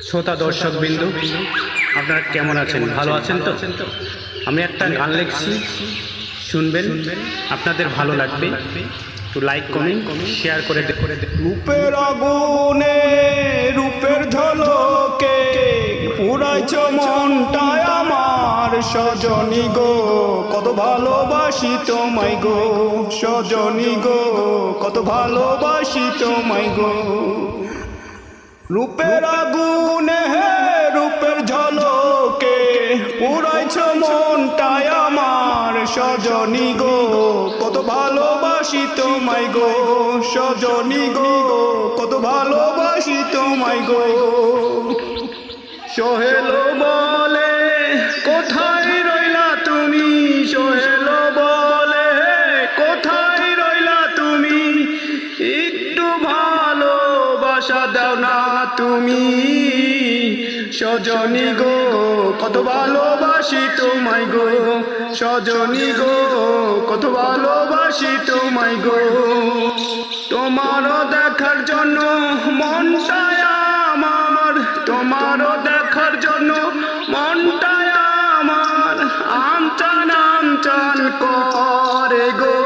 শ্রোতা দর্শক বিন্দু, আপনারা কেমন আছেন? ভালো আছেন তো? আমি একটা গান লিখছি, শুনবেন, আপনাদের ভালো লাগবে। একটু লাইক কমেন্ট শেয়ার করে দে। রূপের আগুনে রূপের ঝলকে পুরাইছ মনটায় আমার সজনী গো, কত ভালোবাসি তোমায় গো সজনী গো, কত ভালোবাসি তোমায় গো। রূপের আগুনে রূপের ঝলকে পুরাইছ মনটায় আমার সজনী গো, কত ভালোবাসি তোমায় গো সজনী গো, কত ভালোবাসি তোমায় গো। সোহেল বলে কোথায় রইলা তুমি, সোহেল বলে কোথায় রইলা তুমি, একটু ভালোবাসা দাও না তুমি সজনী গো, কত ভালোবাসি তোমায় গো সজনী গো, কত ভালোবাসি তোমায় গো। তোমারও দেখার জন্য মনটায় আমার, তোমারও দেখার জন্য মনটায় আমার আনচান আনচান করে গো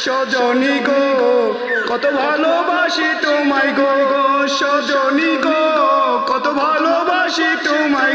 সজনী গো, কত ভালোবাসি তোমায় গো সজনী গো, কত ভালোবাসি তোমায়।